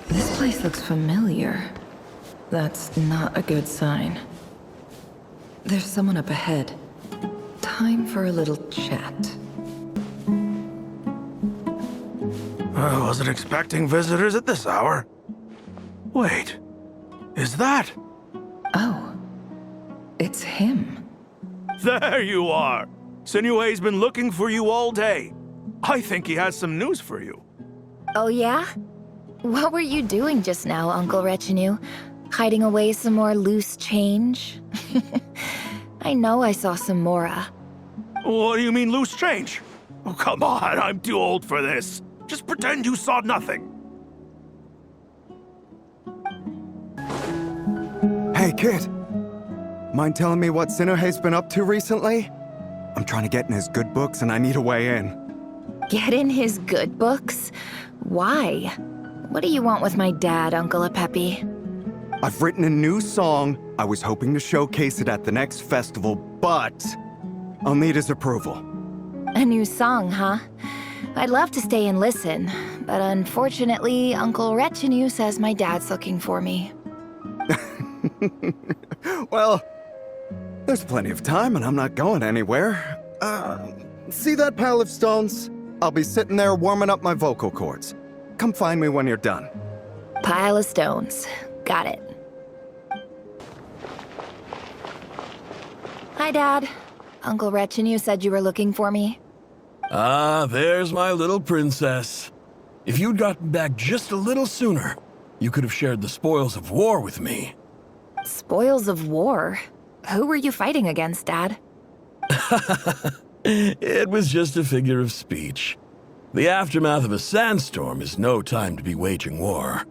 This place looks familiar. That's not a good sign. There's someone up ahead. Time for a little chat. I wasn't expecting visitors at this hour. Wait, is that? Oh, it's him. There you are! Sinue's been looking for you all day. I think he has some news for you. Oh yeah? What were you doing just now, Uncle Retinue? Hiding away some more loose change? I know I saw some Mora. What do you mean, loose change? Oh, come on, I'm too old for this. Just pretend you saw nothing. Hey, kid. Mind telling me what Sinuhe's been up to recently? I'm trying to get in his good books and I need a way in. Get in his good books? Why? What do you want with my dad, Uncle Apepe? I've written a new song. I was hoping to showcase it at the next festival, but I'll need his approval. A new song, huh? I'd love to stay and listen, but unfortunately, Uncle Retinue says my dad's looking for me. Well, there's plenty of time and I'm not going anywhere. See that pile of stones? I'll be sitting there warming up my vocal cords. Come find me when you're done. Pile of stones. Got it. Hi, Dad. Uncle Retinue said you were looking for me. Ah, there's my little princess. If you'd gotten back just a little sooner, you could have shared the spoils of war with me. Spoils of war? Who were you fighting against, Dad? It was just a figure of speech. The aftermath of a sandstorm is no time to be waging war.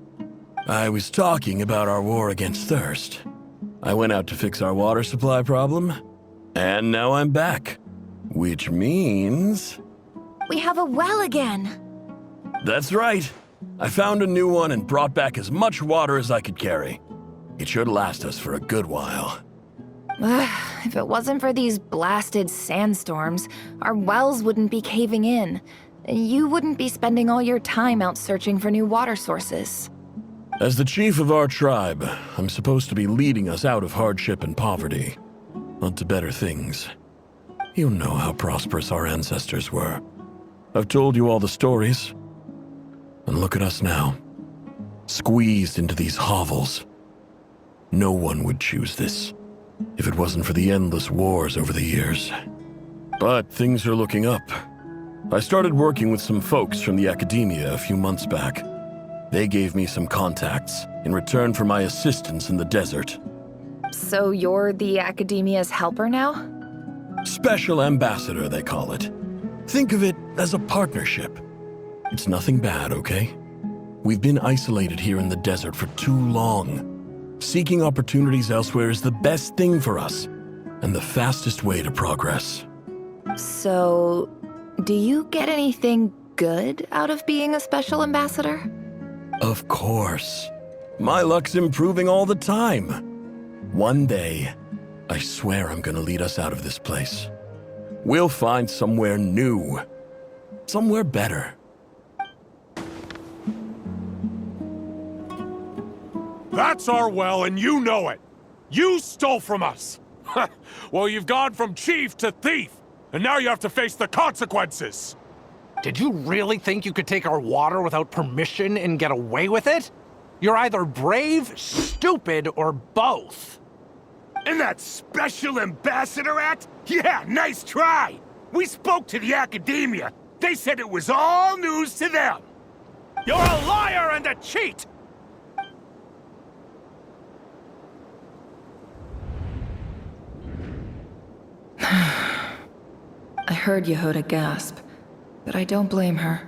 I was talking about our war against thirst. I went out to fix our water supply problem, and now I'm back. Which means... We have a well again! That's right. I found a new one and brought back as much water as I could carry. It should last us for a good while. If it wasn't for these blasted sandstorms, our wells wouldn't be caving in. You wouldn't be spending all your time out searching for new water sources. As the chief of our tribe, I'm supposed to be leading us out of hardship and poverty, onto better things. You know how prosperous our ancestors were. I've told you all the stories. And look at us now, squeezed into these hovels. No one would choose this, if it wasn't for the endless wars over the years. But things are looking up. I started working with some folks from the academia a few months back. They gave me some contacts in return for my assistance in the desert. So you're the academia's helper now? Special ambassador, they call it. Think of it as a partnership. It's nothing bad, okay? We've been isolated here in the desert for too long. Seeking opportunities elsewhere is the best thing for us, and the fastest way to progress. So, do you get anything good out of being a special ambassador? Of course. My luck's improving all the time. One day, I swear I'm gonna lead us out of this place. We'll find somewhere new. Somewhere better. That's our well, and you know it. You stole from us. Well, you've gone from chief to thief, and now you have to face the consequences. Did you really think you could take our water without permission and get away with it? You're either brave, stupid, or both. And that special ambassador act? Yeah, nice try! We spoke to the academia. They said it was all news to them. You're a liar and a cheat! I heard Yehuda gasp, but I don't blame her.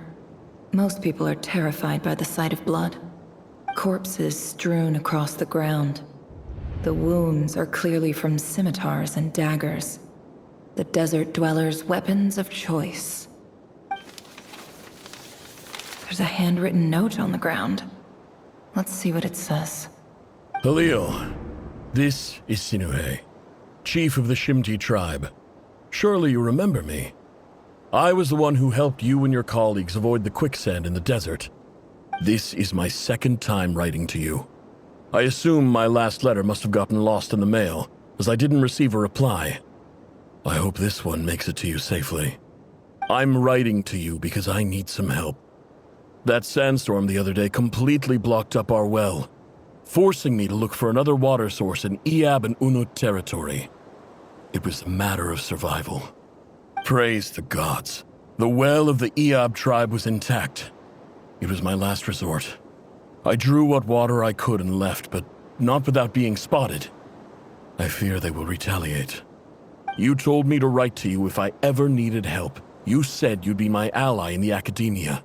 Most people are terrified by the sight of blood. Corpses strewn across the ground. The wounds are clearly from scimitars and daggers. The desert dwellers' weapons of choice. There's a handwritten note on the ground. Let's see what it says. Halil, this is Sinue, chief of the Shimti tribe. Surely you remember me. I was the one who helped you and your colleagues avoid the quicksand in the desert. This is my second time writing to you. I assume my last letter must have gotten lost in the mail, as I didn't receive a reply. I hope this one makes it to you safely. I'm writing to you because I need some help. That sandstorm the other day completely blocked up our well, forcing me to look for another water source in Iab and Unut territory. It was a matter of survival. Praise the gods. The well of the Iab tribe was intact. It was my last resort. I drew what water I could and left, but not without being spotted. I fear they will retaliate. You told me to write to you if I ever needed help. You said you'd be my ally in the academia.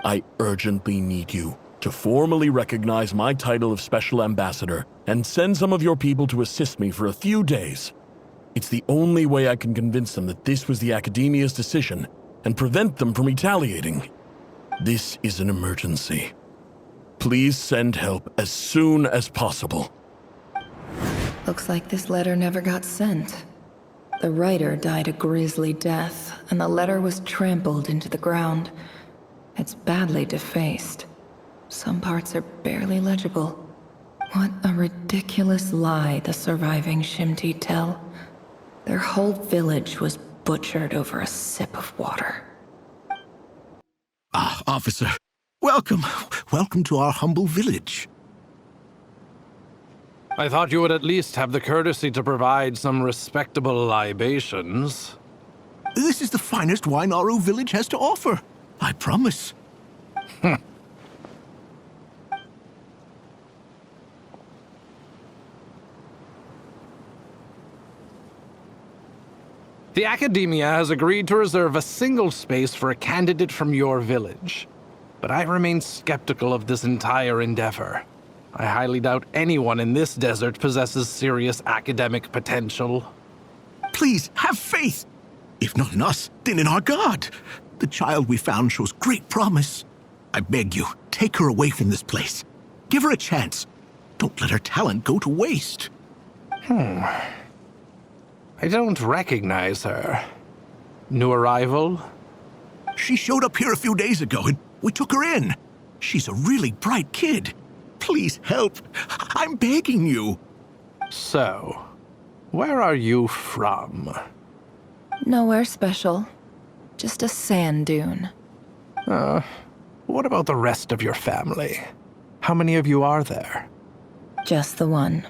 I urgently need you to formally recognize my title of Special Ambassador and send some of your people to assist me for a few days. It's the only way I can convince them that this was the academia's decision and prevent them from retaliating. This is an emergency. Please send help as soon as possible. Looks like this letter never got sent. The writer died a grisly death, and the letter was trampled into the ground. It's badly defaced. Some parts are barely legible. What a ridiculous lie the surviving Shimti tell. Their whole village was butchered over a sip of water. Ah, officer. Welcome. Welcome to our humble village. I thought you would at least have the courtesy to provide some respectable libations. This is the finest wine Aru village has to offer. I promise. The Academia has agreed to reserve a single space for a candidate from your village. But I remain skeptical of this entire endeavor. I highly doubt anyone in this desert possesses serious academic potential. Please, have faith. If not in us, then in our God. The child we found shows great promise. I beg you, take her away from this place. Give her a chance. Don't let her talent go to waste. I don't recognize her. New arrival? She showed up here a few days ago and we took her in. She's a really bright kid. Please help. I'm begging you. So, where are you from? Nowhere special. Just a sand dune. What about the rest of your family? How many of you are there? Just the one.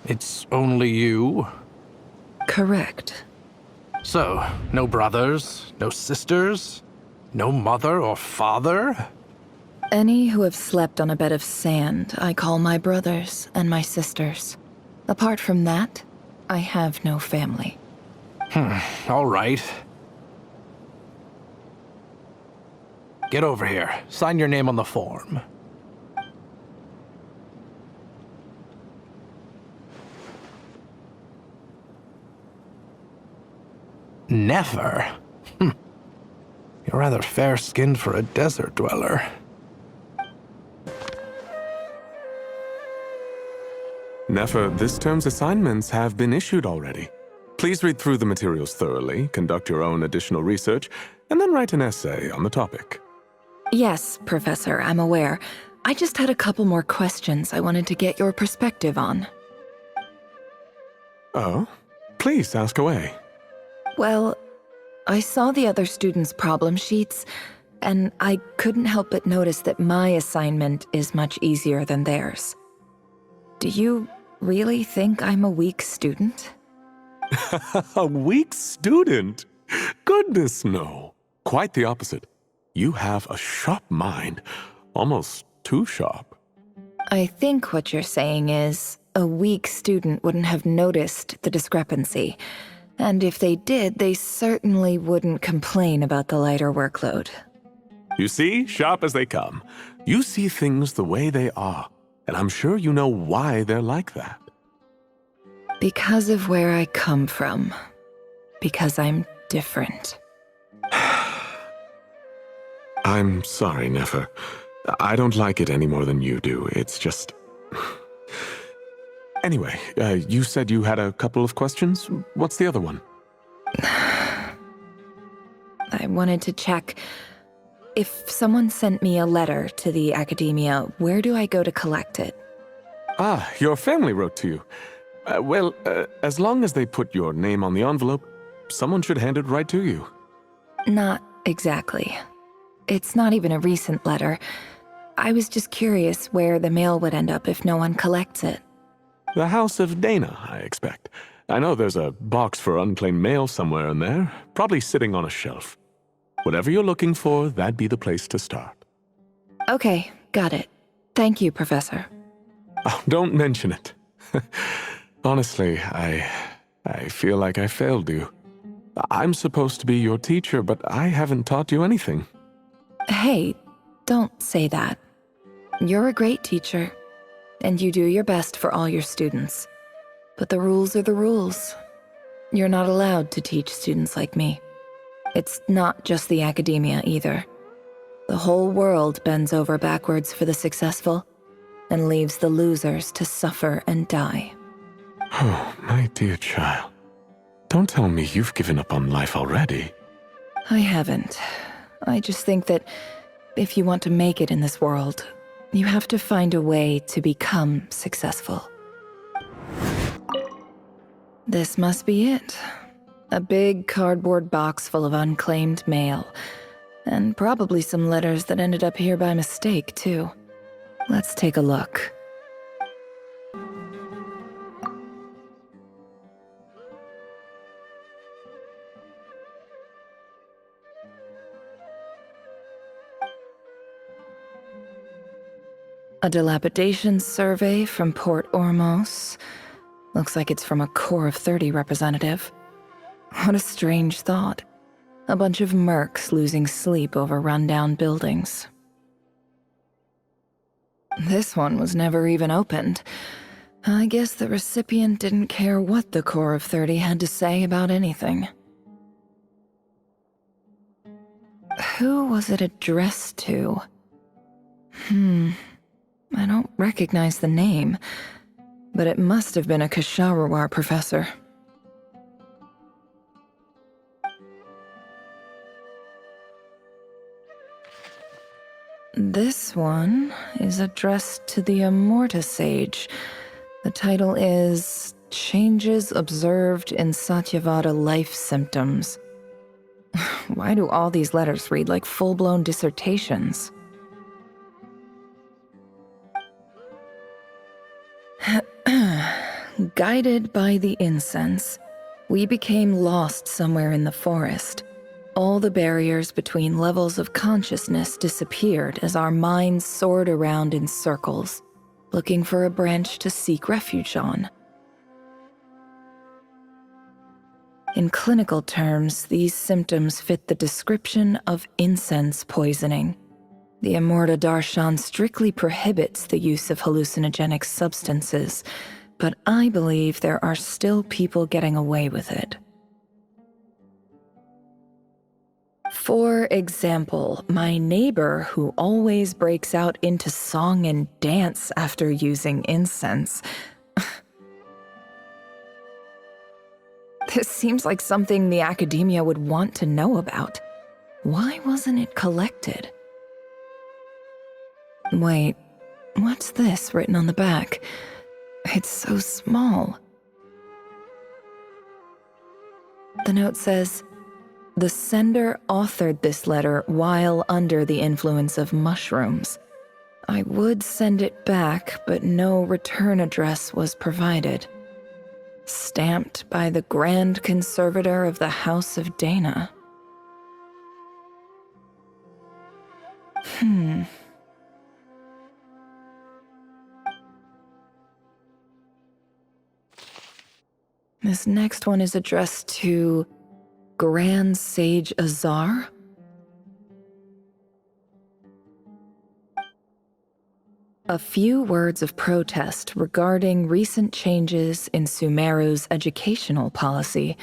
It's only you? Correct. So, no brothers, no sisters, no mother or father? Any who have slept on a bed of sand, I call my brothers and my sisters. Apart from that, I have no family. All right. Get over here. Sign your name on the form. Never? You're rather fair-skinned for a desert dweller. Nefer, this term's assignments have been issued already. Please read through the materials thoroughly, conduct your own additional research, and then write an essay on the topic. Yes, Professor, I'm aware. I just had a couple more questions I wanted to get your perspective on. Oh? Please ask away. Well, I saw the other students' problem sheets, and I couldn't help but notice that my assignment is much easier than theirs. Do you really think I'm a weak student? A weak student? Goodness, no. Quite the opposite. You have a sharp mind, almost too sharp. I think what you're saying is, a weak student wouldn't have noticed the discrepancy. And if they did, they certainly wouldn't complain about the lighter workload. You see, sharp as they come. You see things the way they are, and I'm sure you know why they're like that. Because of where I come from. Because I'm different. I'm sorry, Nefer. I don't like it any more than you do. It's just... Anyway, you said you had a couple of questions. What's the other one? I wanted to check. if someone sent me a letter to the academia, where do I go to collect it? Ah, your family wrote to you. As long as they put your name on the envelope, someone should hand it right to you. Not exactly. It's not even a recent letter. I was just curious where the mail would end up if no one collects it. The House of Dana, I expect. I know there's a box for unclaimed mail somewhere in there, probably sitting on a shelf. Whatever you're looking for, that'd be the place to start. Okay, got it. Thank you, Professor. Oh, don't mention it. Honestly, I feel like I failed you. I'm supposed to be your teacher, but I haven't taught you anything. Hey, don't say that. You're a great teacher, and you do your best for all your students. But the rules are the rules. You're not allowed to teach students like me. It's not just the academia either. The whole world bends over backwards for the successful and leaves the losers to suffer and die. Oh, my dear child. Don't tell me you've given up on life already. I haven't. I just think that if you want to make it in this world, you have to find a way to become successful. This must be it. A big cardboard box full of unclaimed mail. And probably some letters that ended up here by mistake, too. Let's take a look. A dilapidation survey from Port Ormos. Looks like it's from a Core of 30 representative. What a strange thought. A bunch of mercs losing sleep over rundown buildings. This one was never even opened. I guess the recipient didn't care what the Core of 30 had to say about anything. Who was it addressed to? I don't recognize the name, but it must have been a Kasharawar professor. This one is addressed to the Amorta Sage. The title is Changes Observed in Satyavada Life Symptoms. Why do all these letters read like full-blown dissertations? Guided by the incense, we became lost somewhere in the forest. All the barriers between levels of consciousness disappeared as our minds soared around in circles, looking for a branch to seek refuge on. In clinical terms, these symptoms fit the description of incense poisoning. The Amorta Darshan strictly prohibits the use of hallucinogenic substances, but I believe there are still people getting away with it. For example, my neighbor who always breaks out into song and dance after using incense. This seems like something the academia would want to know about. Why wasn't it collected? Wait, what's this written on the back? It's so small. The note says, the sender authored this letter while under the influence of mushrooms. I would send it back, but no return address was provided. Stamped by the Grand Conservator of the House of Dana. This next one is addressed to Grand Sage Azar? A few words of protest regarding recent changes in Sumeru's educational policy.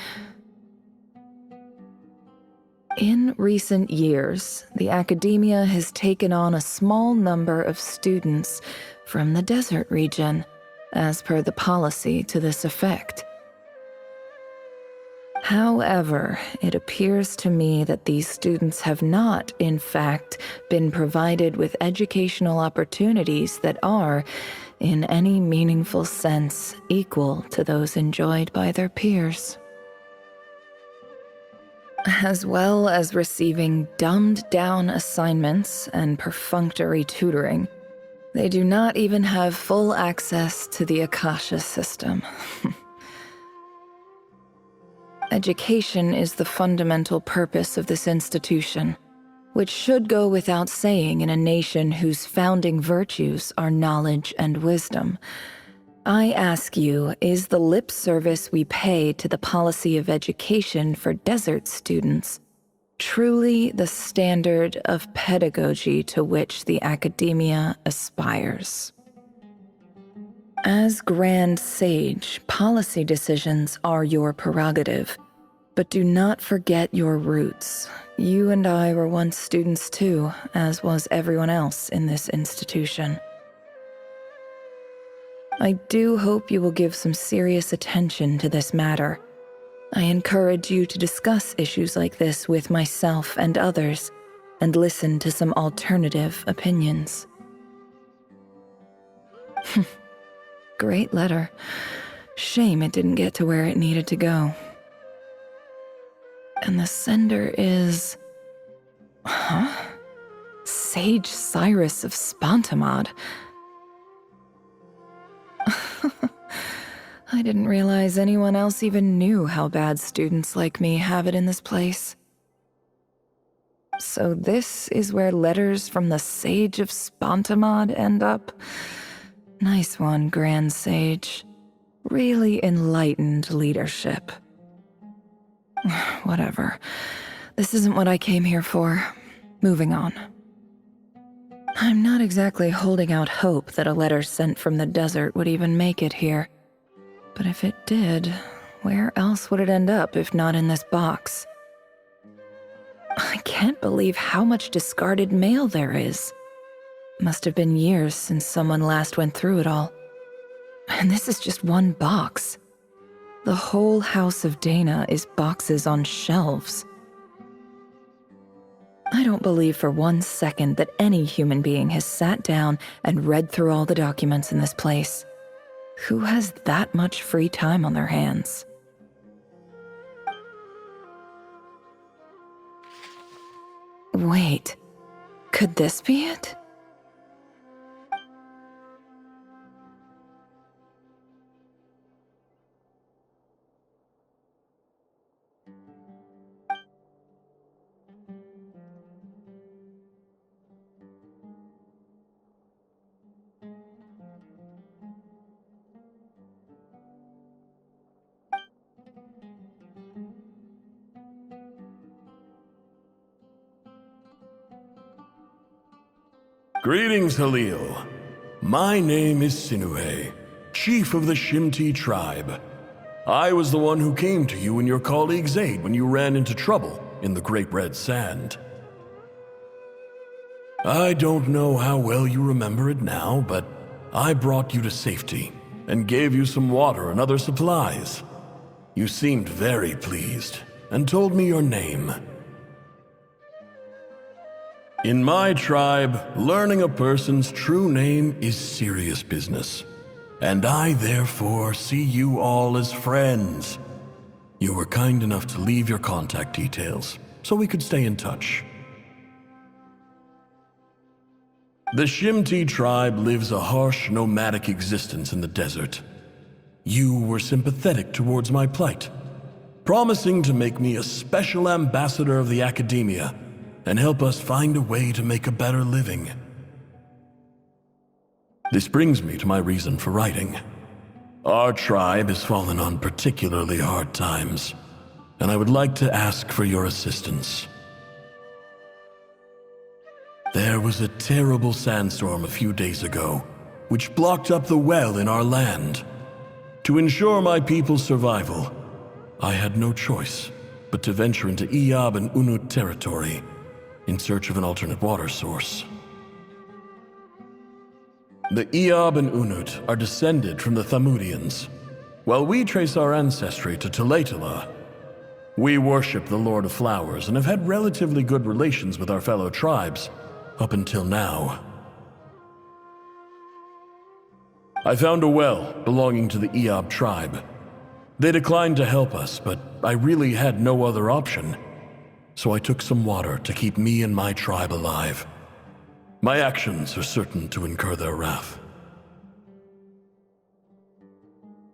In recent years, the academia has taken on a small number of students from the desert region, as per the policy to this effect. However, it appears to me that these students have not, in fact, been provided with educational opportunities that are, in any meaningful sense, equal to those enjoyed by their peers. As well as receiving dumbed-down assignments and perfunctory tutoring, they do not even have full access to the Akasha system. Education is the fundamental purpose of this institution, which should go without saying in a nation whose founding virtues are knowledge and wisdom. I ask you, is the lip service we pay to the policy of education for desert students truly the standard of pedagogy to which the academia aspires? As Grand Sage, policy decisions are your prerogative, but do not forget your roots. You and I were once students too, as was everyone else in this institution. I do hope you will give some serious attention to this matter. I encourage you to discuss issues like this with myself and others, and listen to some alternative opinions. Great letter. Shame it didn't get to where it needed to go. And the sender is... Sage Cyrus of Spontamod. I didn't realize anyone else even knew how bad students like me have it in this place. So this is where letters from the Sage of Spontamod end up? Nice one, Grand Sage. Really enlightened leadership. Whatever. This isn't what I came here for. Moving on. I'm not exactly holding out hope that a letter sent from the desert would even make it here. But if it did, where else would it end up if not in this box? I can't believe how much discarded mail there is. Must have been years since someone last went through it all. And this is just one box. The whole house of Dana is boxes on shelves. I don't believe for 1 second that any human being has sat down and read through all the documents in this place. Who has that much free time on their hands? Wait, could this be it? Greetings, Halil. My name is Sinuhe, chief of the Shimti tribe. I was the one who came to you and your colleague's aid when you ran into trouble in the Great Red Sand. I don't know how well you remember it now, but I brought you to safety and gave you some water and other supplies. You seemed very pleased and told me your name. In my tribe, learning a person's true name is serious business, and I therefore see you all as friends. You were kind enough to leave your contact details, so we could stay in touch. The Shimti tribe lives a harsh, nomadic existence in the desert. You were sympathetic towards my plight, promising to make me a special ambassador of the academia and help us find a way to make a better living. This brings me to my reason for writing. Our tribe has fallen on particularly hard times, and I would like to ask for your assistance. There was a terrible sandstorm a few days ago, which blocked up the well in our land. To ensure my people's survival, I had no choice but to venture into Iyab and Unut territory in search of an alternate water source. The Iyab and Unut are descended from the Thamudians, while we trace our ancestry to Tulatala. We worship the Lord of Flowers and have had relatively good relations with our fellow tribes, up until now. I found a well belonging to the Eob tribe. They declined to help us, but I really had no other option. So I took some water to keep me and my tribe alive. My actions are certain to incur their wrath.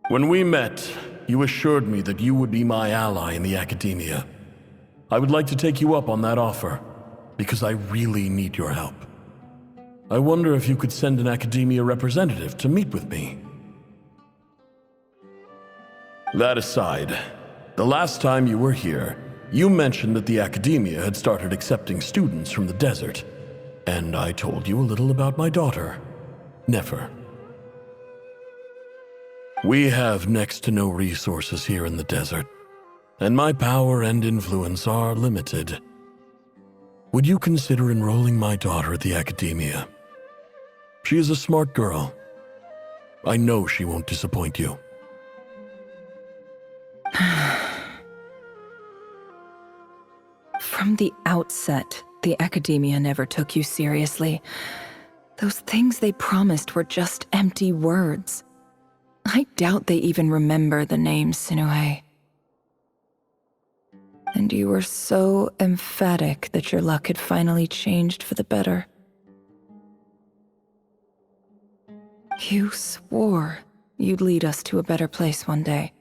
When we met, you assured me that you would be my ally in the academia. I would like to take you up on that offer, because I really need your help. I wonder if you could send an academia representative to meet with me. That aside, the last time you were here, you mentioned that the academia had started accepting students from the desert, and I told you a little about my daughter, Nefer. We have next to no resources here in the desert, and my power and influence are limited. Would you consider enrolling my daughter at the academia? She is a smart girl. I know she won't disappoint you. From the outset, the academia never took you seriously. Those things they promised were just empty words. I doubt they even remember the name Sinuhe. And you were so emphatic that your luck had finally changed for the better. You swore you'd lead us to a better place one day.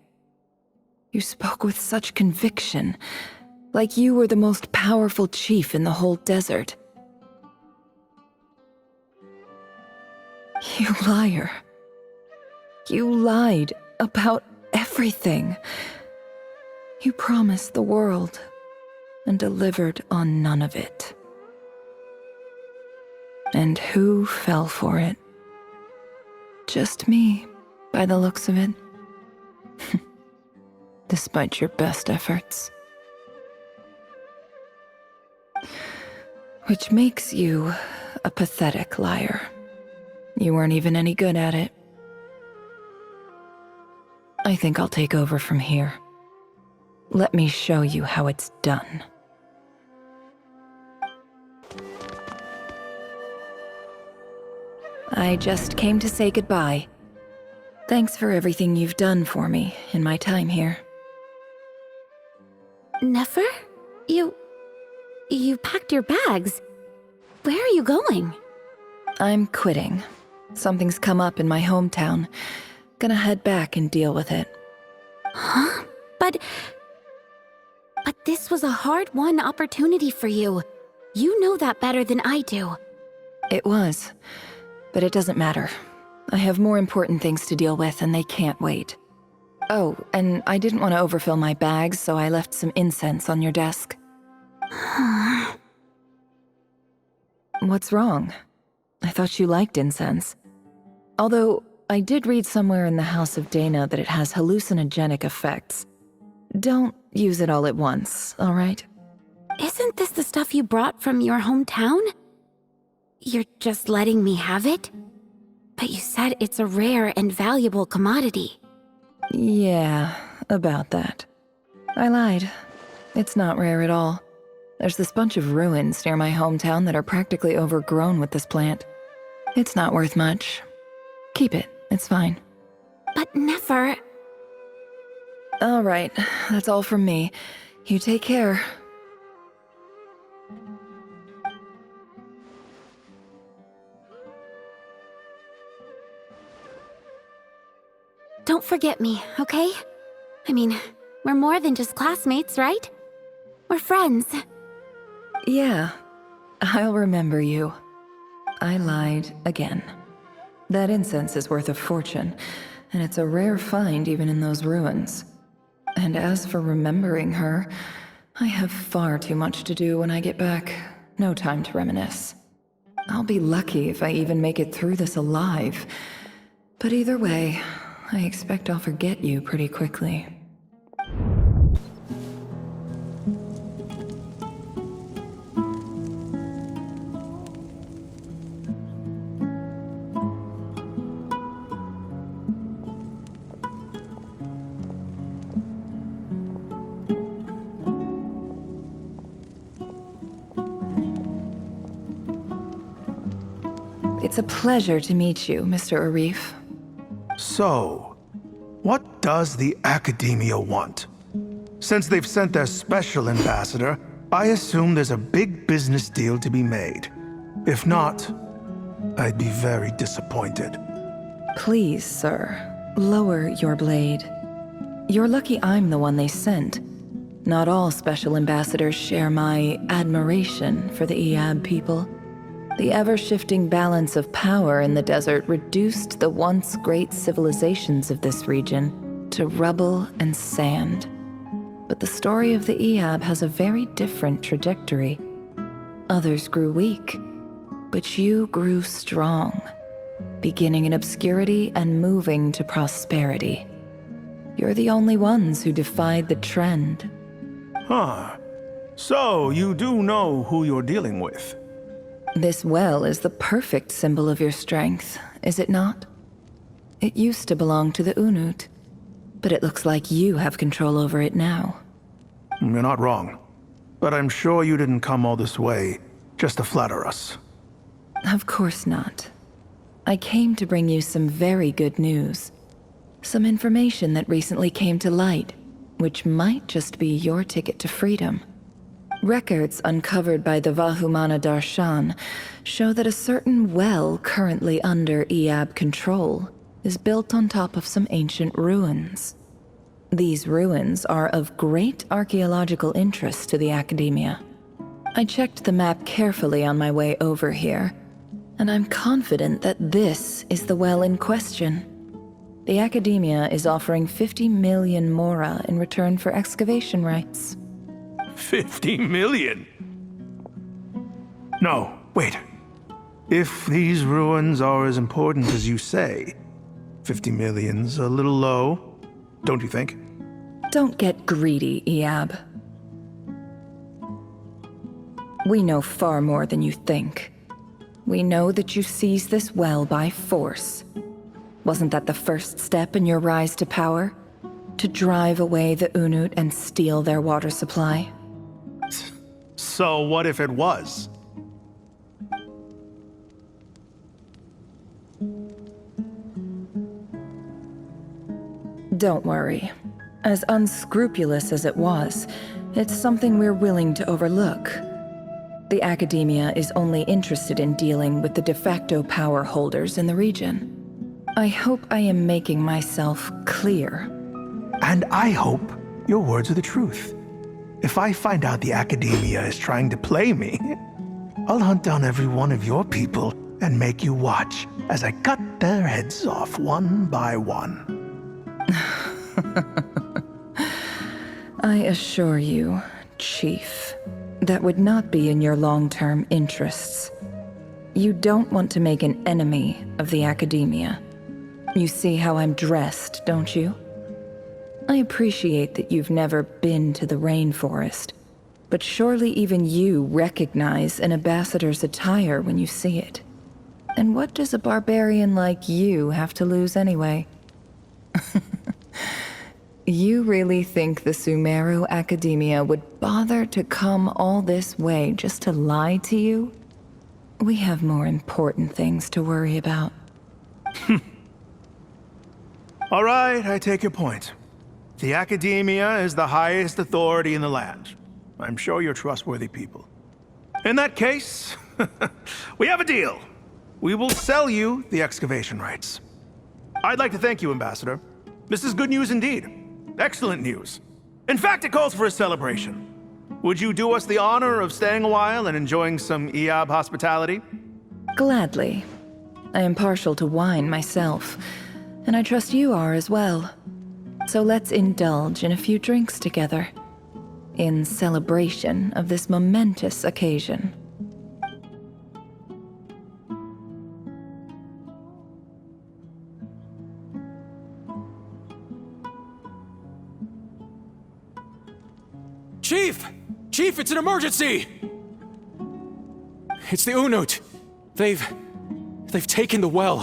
You spoke with such conviction, like you were the most powerful chief in the whole desert. You liar. You lied about everything. You promised the world and delivered on none of it. And who fell for it? Just me, by the looks of it. Despite your best efforts. Which makes you a pathetic liar. You weren't even any good at it. I think I'll take over from here. Let me show you how it's done. I just came to say goodbye. Thanks for everything you've done for me in my time here. Nefer? You packed your bags. Where are you going? I'm quitting. Something's come up in my hometown. Gonna head back and deal with it. Huh? But this was a hard-won opportunity for you. You know that better than I do. It was, but it doesn't matter. I have more important things to deal with and they can't wait. Oh, and I didn't want to overfill my bags, so I left some incense on your desk. What's wrong? I thought you liked incense. Although, I did read somewhere in the House of Dana that it has hallucinogenic effects. Don't use it all at once, all right? Isn't this the stuff you brought from your hometown? You're just letting me have it? But you said it's a rare and valuable commodity. Yeah, about that. I lied. It's not rare at all. There's this bunch of ruins near my hometown that are practically overgrown with this plant. It's not worth much. Keep it, it's fine. But Nefer... All right, that's all from me. You take care. Don't forget me, okay? I mean, we're more than just classmates, right? We're friends. Yeah, I'll remember you. I lied again. That incense is worth a fortune, and it's a rare find even in those ruins. And as for remembering her, I have far too much to do when I get back. No time to reminisce. I'll be lucky if I even make it through this alive. But either way, I expect I'll forget you pretty quickly. It's a pleasure to meet you, Mr. Arif. So, what does the Academia want? Since they've sent their special ambassador, I assume there's a big business deal to be made. If not, I'd be very disappointed. Please, sir, lower your blade. You're lucky I'm the one they sent. Not all special ambassadors share my admiration for the Eab people. The ever-shifting balance of power in the desert reduced the once great civilizations of this region to rubble and sand. But the story of the Eab has a very different trajectory. Others grew weak, but you grew strong, beginning in obscurity and moving to prosperity. You're the only ones who defied the trend. Huh. So, you do know who you're dealing with? This well is the perfect symbol of your strength, is it not? It used to belong to the Unut, but it looks like you have control over it now. You're not wrong. But I'm sure you didn't come all this way just to flatter us. Of course not. I came to bring you some very good news. Some information that recently came to light, which might just be your ticket to freedom. Records uncovered by the Vahumana Darshan show that a certain well currently under Eab control is built on top of some ancient ruins. These ruins are of great archaeological interest to the Academia. I checked the map carefully on my way over here, and I'm confident that this is the well in question. The Academia is offering 50 million mora in return for excavation rights. 50 million? No, wait. If these ruins are as important as you say, 50 million's a little low, don't you think? Don't get greedy, Eab. We know far more than you think. We know that you seized this well by force. Wasn't that the first step in your rise to power? To drive away the Unut and steal their water supply? So what if it was? Don't worry. As unscrupulous as it was, it's something we're willing to overlook. The Academia is only interested in dealing with the de facto power holders in the region. I hope I am making myself clear. And I hope your words are the truth. If I find out the Academia is trying to play me, I'll hunt down every one of your people and make you watch as I cut their heads off one by one. I assure you, Chief, that would not be in your long-term interests. You don't want to make an enemy of the Academia. You see how I'm dressed, don't you? I appreciate that you've never been to the rainforest, but surely even you recognize an ambassador's attire when you see it. And what does a barbarian like you have to lose anyway? You really think the Sumeru Academia would bother to come all this way just to lie to you? We have more important things to worry about. All right, I take your point. The Academia is the highest authority in the land. I'm sure you're trustworthy people. In that case, we have a deal. We will sell you the excavation rights. I'd like to thank you, Ambassador. This is good news indeed. Excellent news. In fact, it calls for a celebration. Would you do us the honor of staying a while and enjoying some Eab hospitality? Gladly. I am partial to wine myself, and I trust you are as well. So let's indulge in a few drinks together, in celebration of this momentous occasion. Chief! Chief, it's an emergency! It's the Unut. They've taken the well.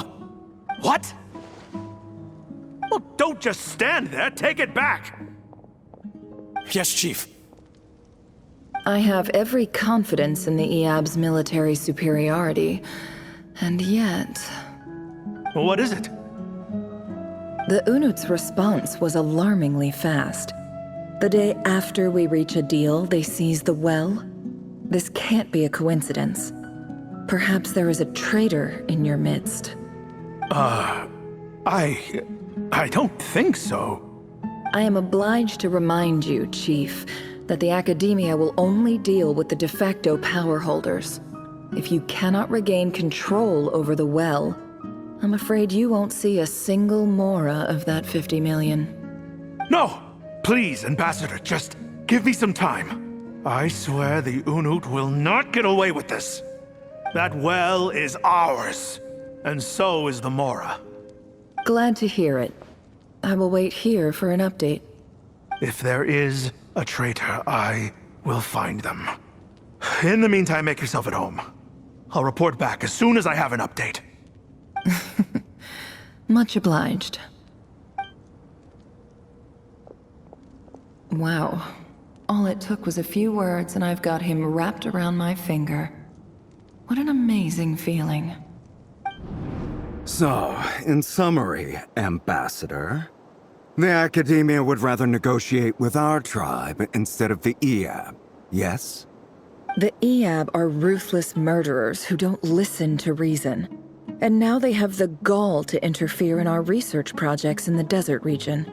What? Well, don't just stand there. Take it back. Yes, Chief. I have every confidence in the Eab's military superiority, And yet, Well, what is it? the Unut's response was alarmingly fast. The day after we reach a deal, they seize the well. This can't be a coincidence. Perhaps there is a traitor in your midst. I don't think so. I am obliged to remind you, Chief, that the Academia will only deal with the de facto power holders. If you cannot regain control over the well, I'm afraid you won't see a single mora of that 50 million. No! Please, Ambassador, just give me some time. I swear the Unut will not get away with this. That well is ours, and so is the Mora. Glad to hear it. I will wait here for an update. If there is a traitor, I will find them. In the meantime, make yourself at home. I'll report back as soon as I have an update. Much obliged. Wow. All it took was a few words and I've got him wrapped around my finger. What an amazing feeling. So, in summary, Ambassador, the Academia would rather negotiate with our tribe instead of the Eab, yes? The Eab are ruthless murderers who don't listen to reason. And now they have the gall to interfere in our research projects in the desert region.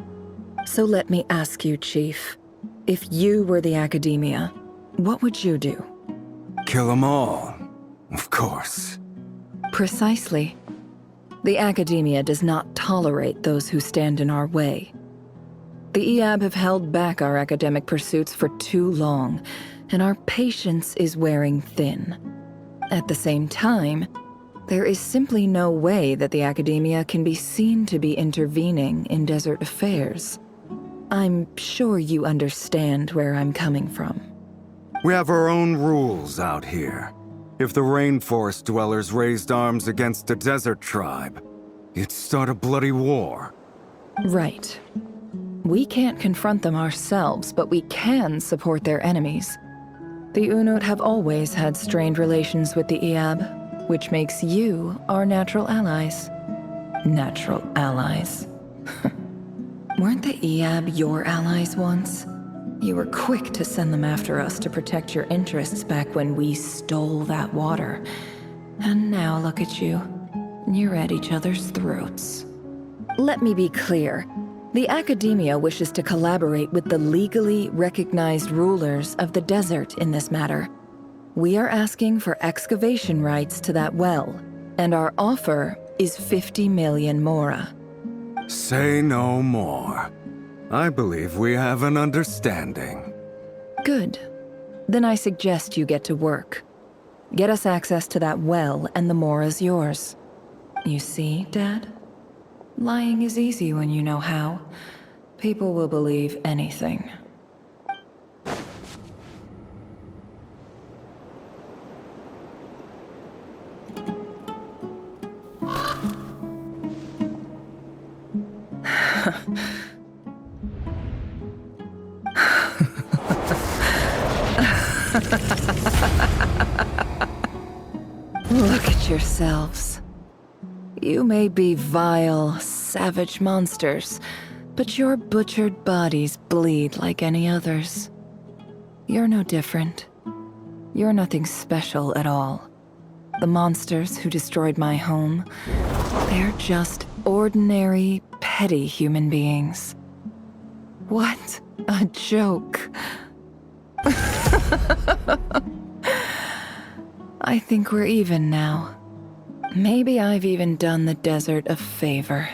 So let me ask you, Chief. If you were the Academia, what would you do? Kill them all, of course. Precisely. The Academia does not tolerate those who stand in our way. The Eab have held back our academic pursuits for too long, and our patience is wearing thin. At the same time, there is simply no way that the Academia can be seen to be intervening in desert affairs. I'm sure you understand where I'm coming from. We have our own rules out here. If the rainforest dwellers raised arms against a desert tribe, it'd start a bloody war. Right. We can't confront them ourselves, but we can support their enemies. The Unut have always had strained relations with the Eab, which makes you our natural allies. Natural allies. Weren't the Eab your allies once? You were quick to send them after us to protect your interests back when we stole that water. And now look at you. You're at each other's throats. Let me be clear. The Academia wishes to collaborate with the legally recognized rulers of the desert in this matter. We are asking for excavation rights to that well, and our offer is 50 million mora. Say no more. I believe we have an understanding. Good. Then I suggest you get to work. Get us access to that well, and the mora's yours. You see, Dad? Lying is easy when you know how. People will believe anything. Look at yourselves. You may be vile, savage monsters, but your butchered bodies bleed like any others. You're no different. You're nothing special at all. The monsters who destroyed my home, they're just ordinary, petty human beings. What a joke. I think we're even now. Maybe I've even done the desert a favor.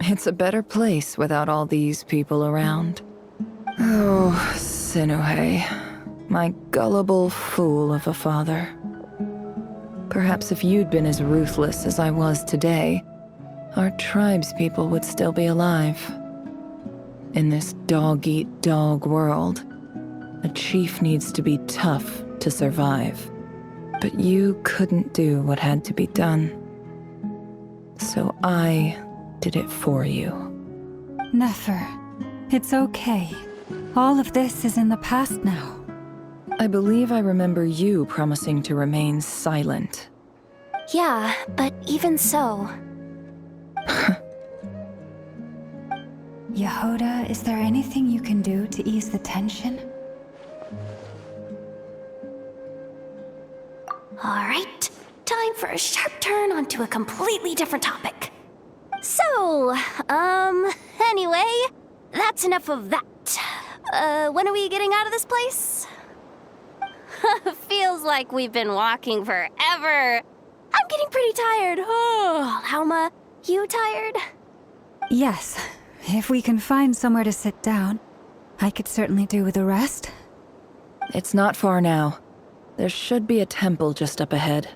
It's a better place without all these people around. Oh, Sinuhe, my gullible fool of a father. Perhaps if you'd been as ruthless as I was today, our tribespeople would still be alive. In this dog-eat-dog world, a chief needs to be tough to survive. But you couldn't do what had to be done. So I did it for you. Nefer, it's okay. All of this is in the past now. I believe I remember you promising to remain silent. Yeah, but even so... Yehoda, is there anything you can do to ease the tension? Alright, time for a sharp turn onto a completely different topic. So, anyway, that's enough of that. When are we getting out of this place? Feels like we've been walking forever. I'm getting pretty tired. Oh, Alma, you tired? Yes. If we can find somewhere to sit down, I could certainly do with a rest. It's not far now. There should be a temple just up ahead.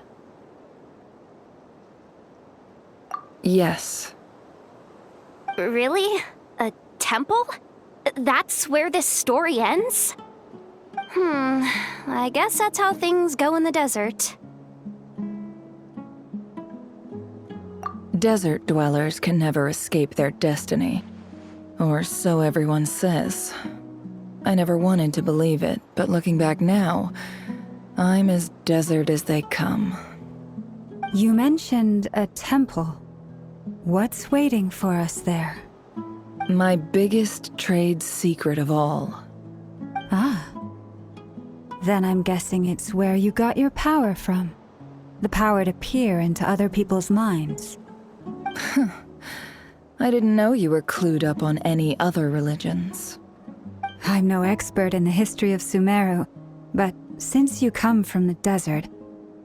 Yes. Really? A temple? That's where this story ends? I guess that's how things go in the desert. Desert dwellers can never escape their destiny. Or so everyone says. I never wanted to believe it, but looking back now, I'm as desert as they come. You mentioned a temple. What's waiting for us there? My biggest trade secret of all. Ah. Then I'm guessing it's where you got your power from. The power to peer into other people's minds. I didn't know you were clued up on any other religions. I'm no expert in the history of Sumeru, but since you come from the desert,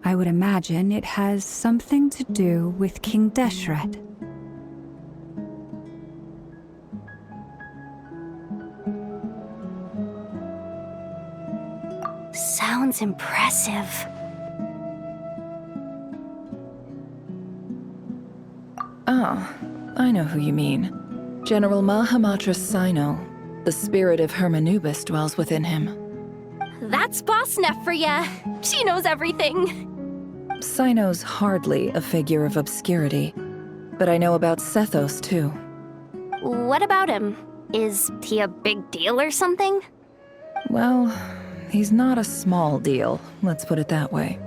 I would imagine it has something to do with King Deshret. Sounds impressive. Ah, I know who you mean. General Mahamatra Sino. The spirit of Hermanubis dwells within him. That's Boss Neff for ya. She knows everything. Sino's hardly a figure of obscurity, but I know about Sethos too. What about him? Is he a big deal or something? Well, he's not a small deal, let's put it that way.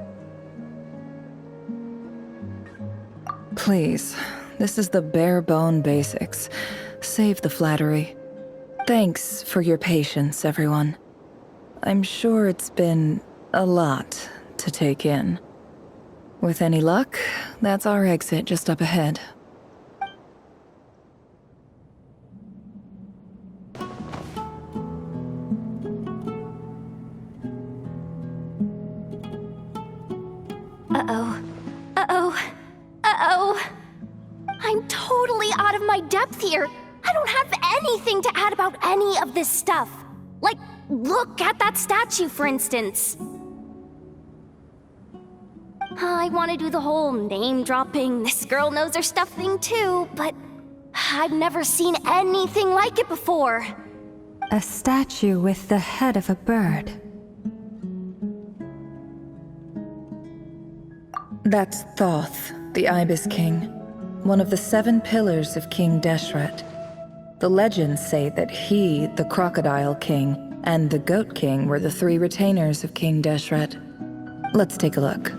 Please, this is the bare-bone basics. Save the flattery. Thanks for your patience, everyone. I'm sure it's been a lot to take in. With any luck, that's our exit just up ahead. Uh-oh. Uh-oh. Uh-oh. I'm totally out of my depth here. I don't have anything to add about any of this stuff. Like, look at that statue, for instance. I want to do the whole name-dropping, this girl knows her stuff thing too, but I've never seen anything like it before. A statue with the head of a bird. That's Thoth, the Ibis King, one of the 7 pillars of King Deshret. The legends say that he, the Crocodile King, and the Goat King were the 3 retainers of King Deshret. Let's take a look.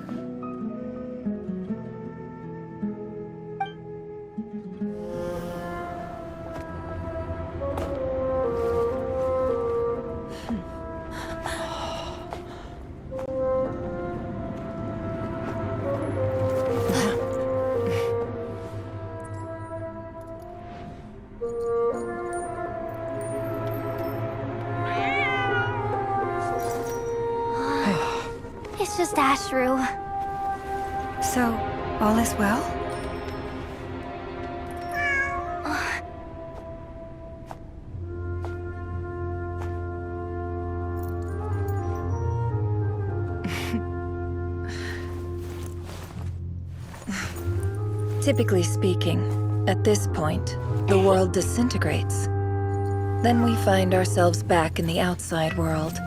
It's just Ashru. So, all is well? Typically speaking, at this point, the world disintegrates. Then we find ourselves back in the outside world.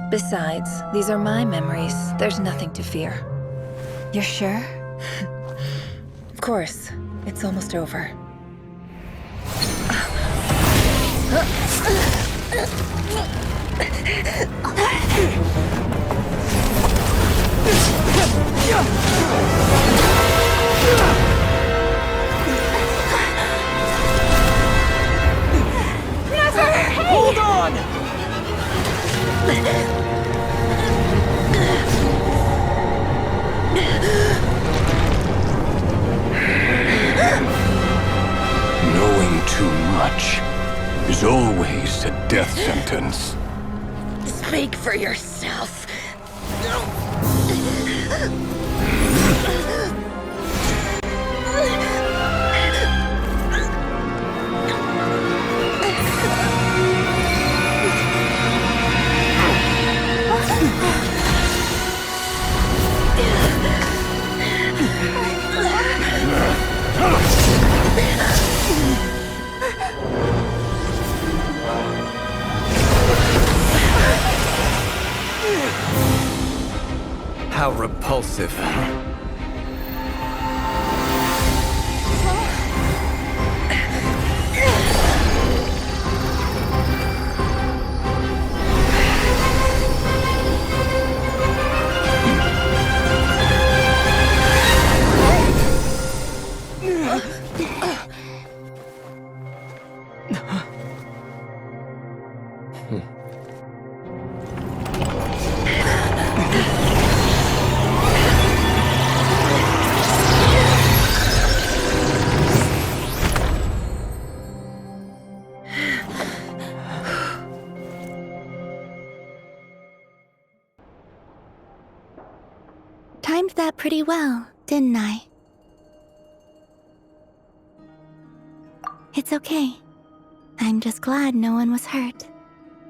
Besides, these are my memories. There's nothing to fear. You're sure? Of course. It's almost over. Hold on! Knowing too much is always a death sentence. Speak for yourself. How repulsive. Timed that pretty well, didn't I? It's okay. I'm just glad no one was hurt.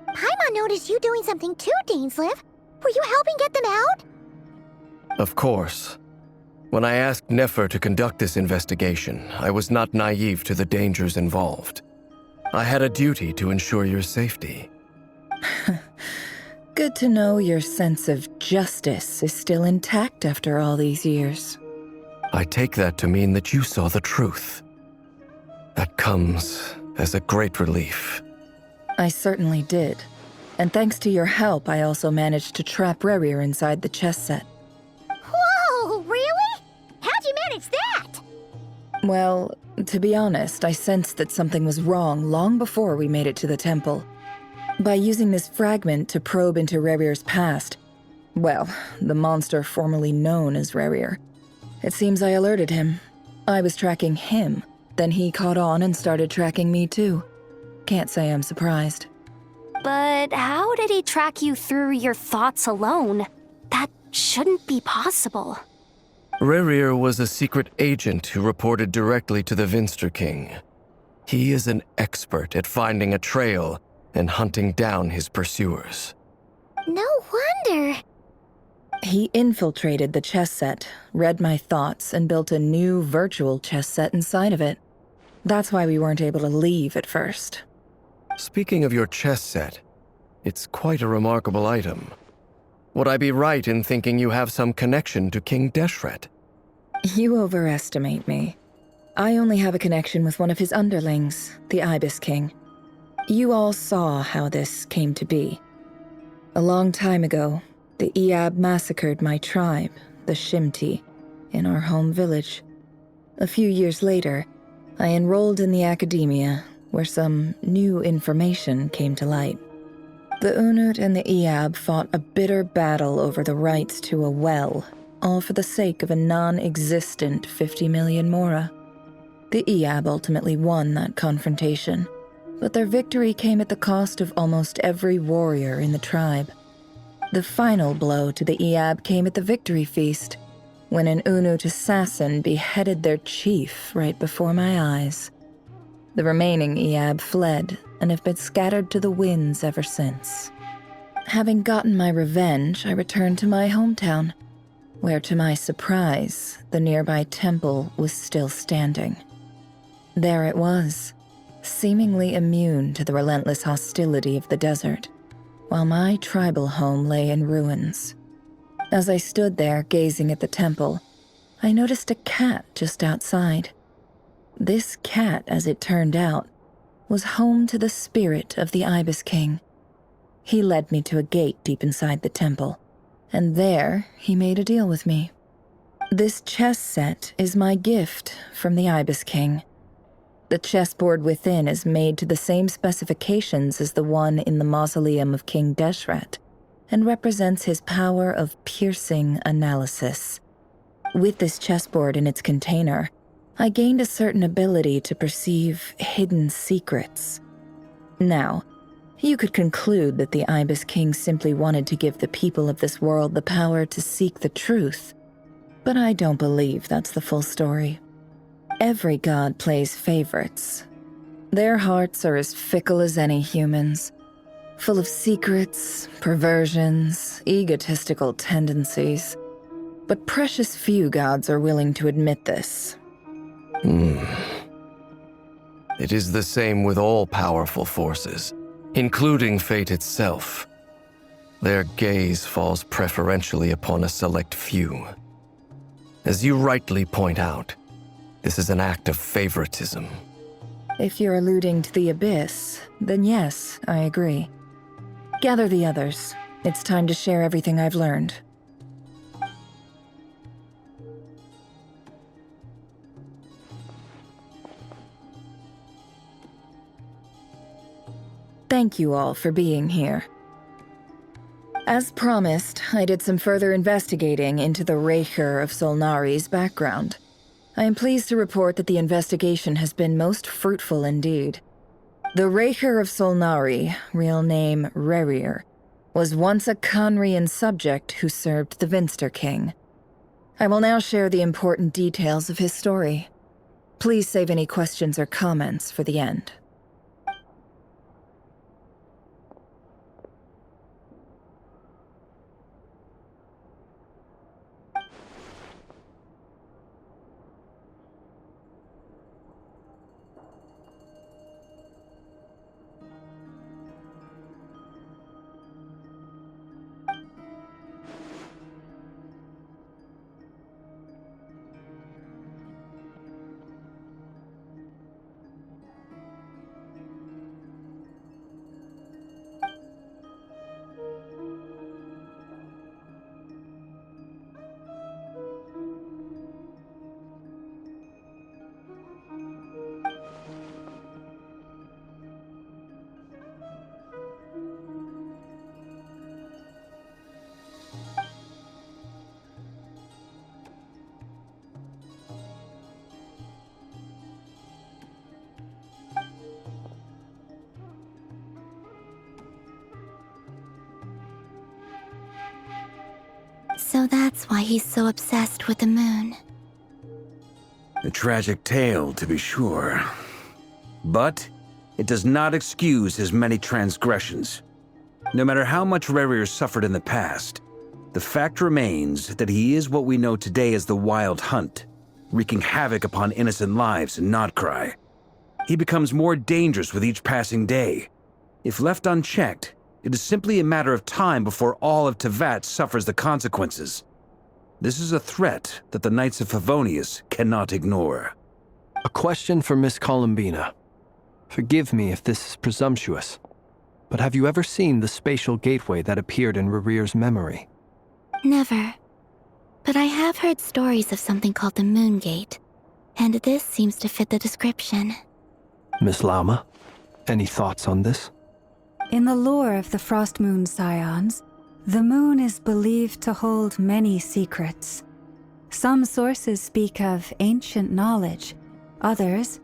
Paimon noticed you doing something too, Dainsleif. Were you helping get them out? Of course. When I asked Nefer to conduct this investigation, I was not naive to the dangers involved. I had a duty to ensure your safety. Good to know your sense of justice is still intact after all these years. I take that to mean that you saw the truth. That comes as a great relief. I certainly did. And thanks to your help, I also managed to trap Rerir inside the chess set. Whoa, really? How'd you manage that? Well, to be honest, I sensed that something was wrong long before we made it to the temple. By using this fragment to probe into Rerir's past, well, the monster formerly known as Rerir, it seems I alerted him. I was tracking him, then he caught on and started tracking me too. Can't say I'm surprised. But how did he track you through your thoughts alone? That shouldn't be possible. Rerir was a secret agent who reported directly to the Vinster King. He is an expert at finding a trail and hunting down his pursuers. No wonder. He infiltrated the chess set, read my thoughts, and built a new virtual chess set inside of it. That's why we weren't able to leave at first. Speaking of your chess set, it's quite a remarkable item. Would I be right in thinking you have some connection to King Deshret? You overestimate me. I only have a connection with one of his underlings, the Ibis King. You all saw how this came to be. A long time ago, the Eab massacred my tribe, the Shimti, in our home village. A few years later, I enrolled in the academia, where some new information came to light. The Unut and the Eab fought a bitter battle over the rights to a well, all for the sake of a non-existent 50 million Mora. The Eab ultimately won that confrontation, but their victory came at the cost of almost every warrior in the tribe. The final blow to the Eab came at the victory feast, when an Unut assassin beheaded their chief right before my eyes. The remaining Eab fled and have been scattered to the winds ever since. Having gotten my revenge, I returned to my hometown, where to my surprise, the nearby temple was still standing. There it was, seemingly immune to the relentless hostility of the desert, while my tribal home lay in ruins. As I stood there gazing at the temple, I noticed a cat just outside. This cat, as it turned out, was home to the spirit of the Ibis King. He led me to a gate deep inside the temple, And there, he made a deal with me. This chess set is my gift from the Ibis King. The chessboard within is made to the same specifications as the one in the mausoleum of King Deshret, and represents his power of piercing analysis. With this chessboard in its container, I gained a certain ability to perceive hidden secrets. Now, you could conclude that the Ibis King simply wanted to give the people of this world the power to seek the truth, but I don't believe that's the full story. Every god plays favorites. Their hearts are as fickle as any human's, full of secrets, perversions, egotistical tendencies. But precious few gods are willing to admit this. It is the same with all powerful forces, including fate itself. Their gaze falls preferentially upon a select few. As you rightly point out, this is an act of favoritism. If you're alluding to the Abyss, then yes, I agree. Gather the others. It's time to share everything I've learned. Thank you all for being here. As promised, I did some further investigating into the Raker of Solnari's background. I am pleased to report that the investigation has been most fruitful indeed. The Raker of Solnari, real name Rerir, was once a Conrian subject who served the Vinster King. I will now share the important details of his story. Please save any questions or comments for the end. So that's why he's so obsessed with the moon. A tragic tale, to be sure. But it does not excuse his many transgressions. No matter how much Rerir suffered in the past, the fact remains that he is what we know today as the Wild Hunt, wreaking havoc upon innocent lives in Krai. He becomes more dangerous with each passing day. If left unchecked, it is simply a matter of time before all of Tevat suffers the consequences. This is a threat that the Knights of Favonius cannot ignore. A question for Miss Columbina. Forgive me if this is presumptuous, but have you ever seen the spatial gateway that appeared in Rerir's memory? Never. But I have heard stories of something called the Moon Gate, and this seems to fit the description. Miss Lama, any thoughts on this? In the lore of the Frost Moon Scions, the moon is believed to hold many secrets. Some sources speak of ancient knowledge, others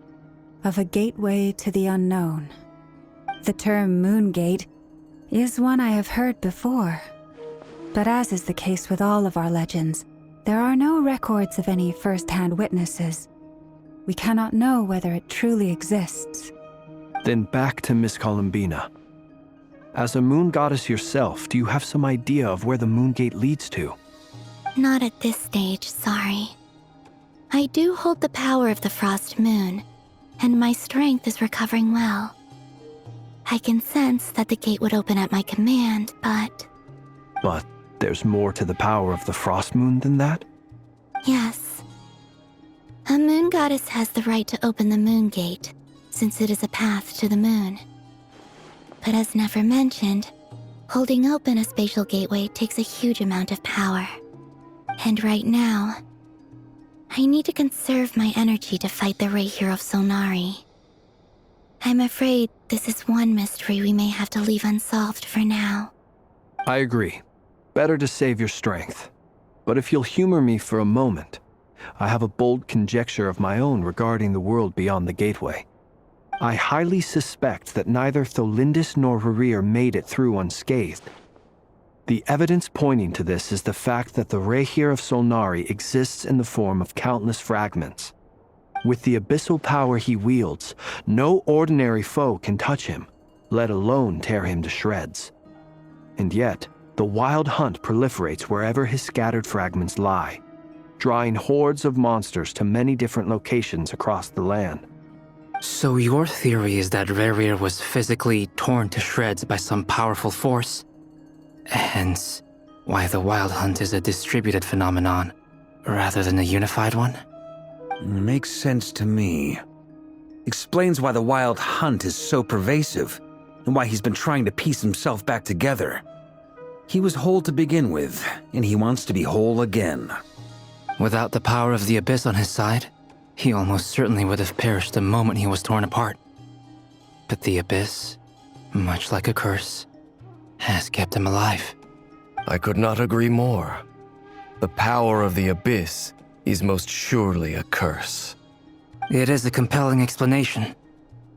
of a gateway to the unknown. The term Moon Gate is one I have heard before, but as is the case with all of our legends, there are no records of any first-hand witnesses. We cannot know whether it truly exists. Then back to Miss Columbina. As a moon goddess yourself, do you have some idea of where the Moon Gate leads to? Not at this stage, sorry. I do hold the power of the Frost Moon, and my strength is recovering well. I can sense that the gate would open at my command, but... But there's more to the power of the Frost Moon than that? Yes. A moon goddess has the right to open the Moon Gate, since it is a path to the moon. But as never mentioned, Holding open a spatial gateway takes a huge amount of power. And right now, I need to conserve my energy to fight the Rahier of Solnari. I'm afraid this is one mystery we may have to leave unsolved for now. I agree. Better to save your strength. But if you'll humor me for a moment, I have a bold conjecture of my own regarding the world beyond the gateway. I highly suspect that neither Tholindis nor Rarir made it through unscathed. The evidence pointing to this is the fact that the Rahier of Solnari exists in the form of countless fragments. With the abyssal power he wields, no ordinary foe can touch him, let alone tear him to shreds. And yet, the wild hunt proliferates wherever his scattered fragments lie, drawing hordes of monsters to many different locations across the land. So your theory is that Rarir was physically torn to shreds by some powerful force? Hence, why the Wild Hunt is a distributed phenomenon, rather than a unified one? Makes sense to me. Explains why the Wild Hunt is so pervasive, and why he's been trying to piece himself back together. He was whole to begin with, and he wants to be whole again. Without the power of the Abyss on his side, he almost certainly would have perished the moment he was torn apart. But the Abyss, much like a curse, has kept him alive. I could not agree more. The power of the Abyss is most surely a curse. It is a compelling explanation,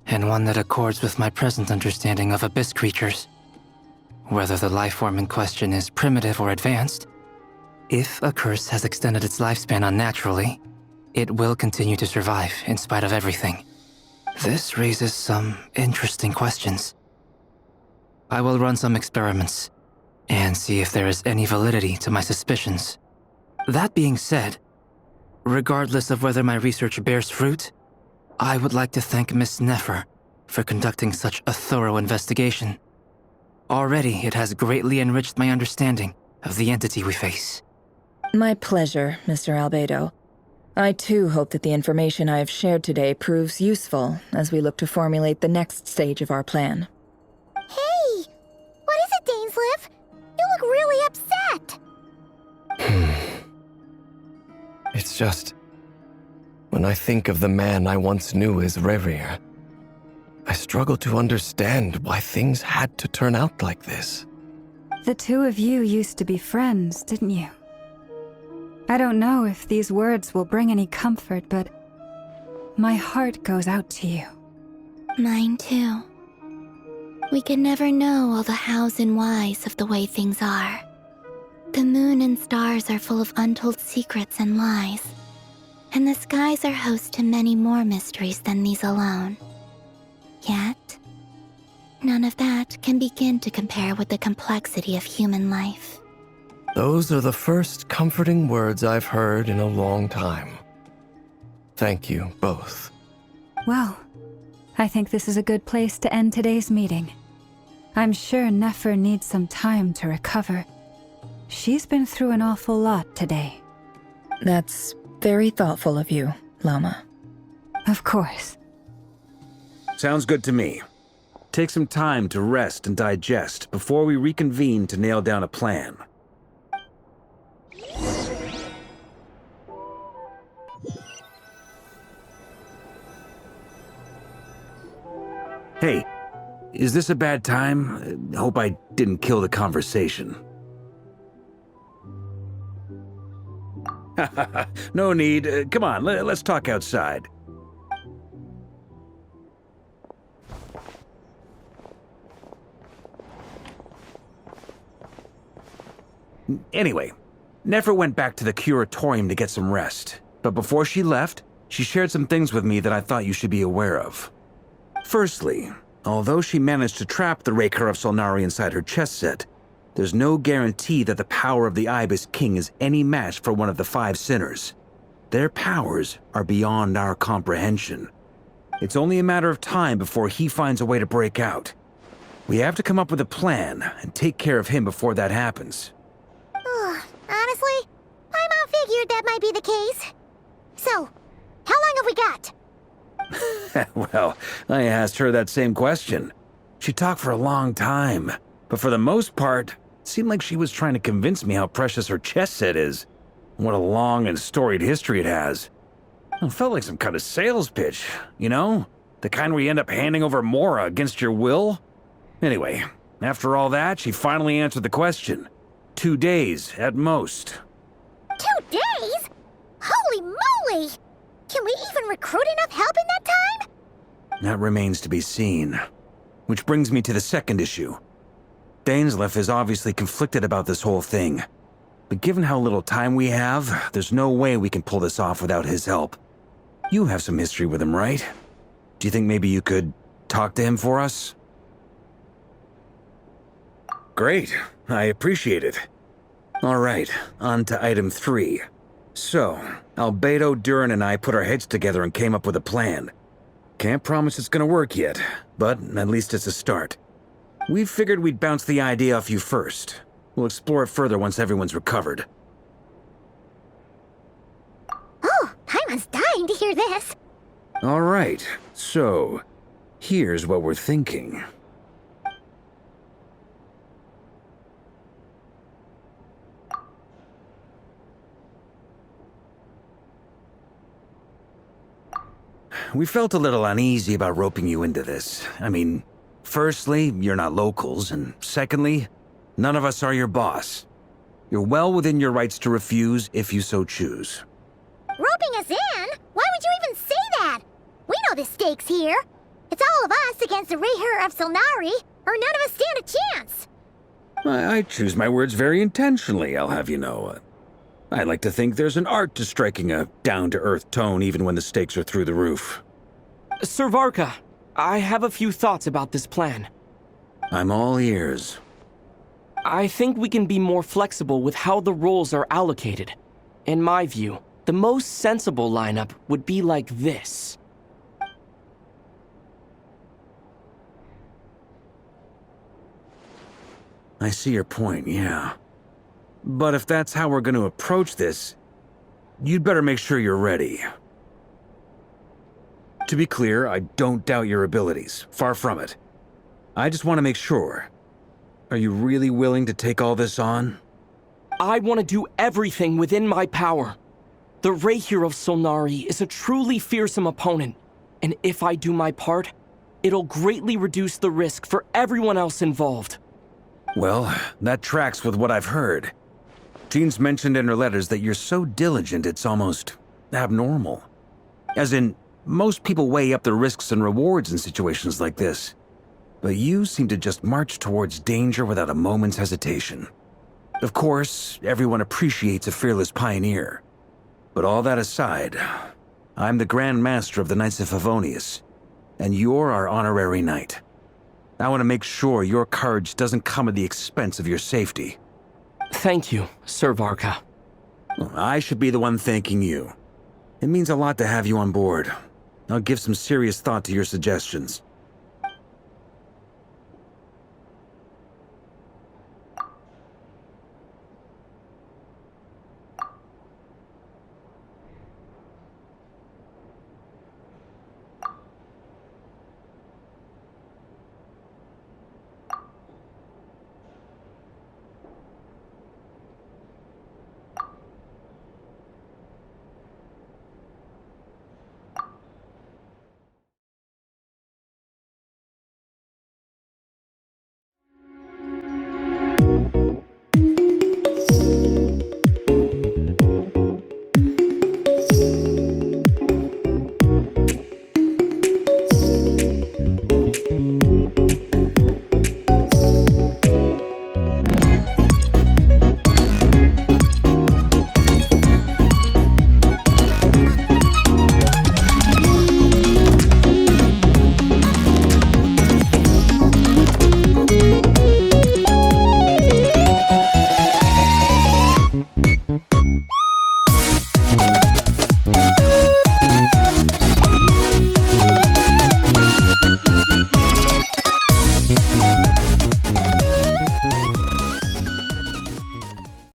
and one that accords with my present understanding of Abyss creatures. Whether the life form in question is primitive or advanced, if a curse has extended its lifespan unnaturally, it will continue to survive in spite of everything. This raises some interesting questions. I will run some experiments and see if there is any validity to my suspicions. That being said, regardless of whether my research bears fruit, I would like to thank Miss Nefer for conducting such a thorough investigation. Already, it has greatly enriched my understanding of the entity we face. My pleasure, Mr. Albedo. I too hope that the information I have shared today proves useful as we look to formulate the next stage of our plan. Hey! What is it, Dainsleif? You look really upset! It's just... when I think of the man I once knew as Rarir, I struggle to understand why things had to turn out like this. The two of you used to be friends, didn't you? I don't know if these words will bring any comfort, but my heart goes out to you. Mine too. We can never know all the hows and whys of the way things are. The moon and stars are full of untold secrets and lies, and the skies are host to many more mysteries than these alone. Yet, none of that can begin to compare with the complexity of human life. Those are the first comforting words I've heard in a long time. Thank you, both. Well, I think this is a good place to end today's meeting. I'm sure Nefer needs some time to recover. She's been through an awful lot today. That's very thoughtful of you, Lama. Of course. Sounds good to me. Take some time to rest and digest before we reconvene to nail down a plan. Hey, is this a bad time? Hope I didn't kill the conversation. No need. Come on, let's talk outside. Anyway, Nefer went back to the curatorium to get some rest. But before she left, she shared some things with me that I thought you should be aware of. Firstly, although she managed to trap the Raker of Solnari inside her chest set, there's no guarantee that the power of the Ibis King is any match for one of the 5 sinners. Their powers are beyond our comprehension. It's only a matter of time before he finds a way to break out. We have to come up with a plan and take care of him before that happens. Honestly, my mom figured that might be the case. So, how long have we got? Well, I asked her that same question. She talked for a long time. But for the most part, it seemed like she was trying to convince me how precious her chess set is. What a long and storied history it has. It felt like some kind of sales pitch, you know? The kind where you end up handing over Mora against your will. Anyway, after all that, she finally answered the question. 2 days, at most. 2 days? Holy moly! Can we even recruit enough help in that time? That remains to be seen. Which brings me to the second issue. Dainsleif is obviously conflicted about this whole thing. But given how little time we have, there's no way we can pull this off without his help. You have some history with him, right? Do you think maybe you could talk to him for us? Great. I appreciate it. All right, on to item 3. So, Albedo, Durin, and I put our heads together and came up with a plan. Can't promise it's gonna work yet, but at least it's a start. We figured we'd bounce the idea off you first. We'll explore it further once everyone's recovered. Oh, Paimon's dying to hear this. All right, so here's what we're thinking. We felt a little uneasy about roping you into this. I mean, firstly, you're not locals, and secondly, none of us are your boss. You're well within your rights to refuse if you so choose. Roping us in? Why would you even say that? We know the stakes here. It's all of us against the Rayher of Solnari, or none of us stand a chance. I choose my words very intentionally, I'll have you know. I like to think there's an art to striking a down-to-earth tone even when the stakes are through the roof. Sir Varka, I have a few thoughts about this plan. I'm all ears. I think we can be more flexible with how the roles are allocated. In my view, the most sensible lineup would be like this. I see your point, yeah. But if that's how we're going to approach this, you'd better make sure you're ready. To be clear, I don't doubt your abilities. Far from it. I just want to make sure. Are you really willing to take all this on? I want to do everything within my power. The Rayher of Solnari is a truly fearsome opponent, and if I do my part, it'll greatly reduce the risk for everyone else involved. Well, that tracks with what I've heard. Jean's mentioned in her letters that you're so diligent it's almost abnormal. As in, most people weigh up the risks and rewards in situations like this. But you seem to just march towards danger without a moment's hesitation. Of course, everyone appreciates a fearless pioneer. But all that aside, I'm the Grand Master of the Knights of Favonius, and you're our honorary knight. I want to make sure your courage doesn't come at the expense of your safety. Thank you, Sir Varka. I should be the one thanking you. It means a lot to have you on board. I'll give some serious thought to your suggestions.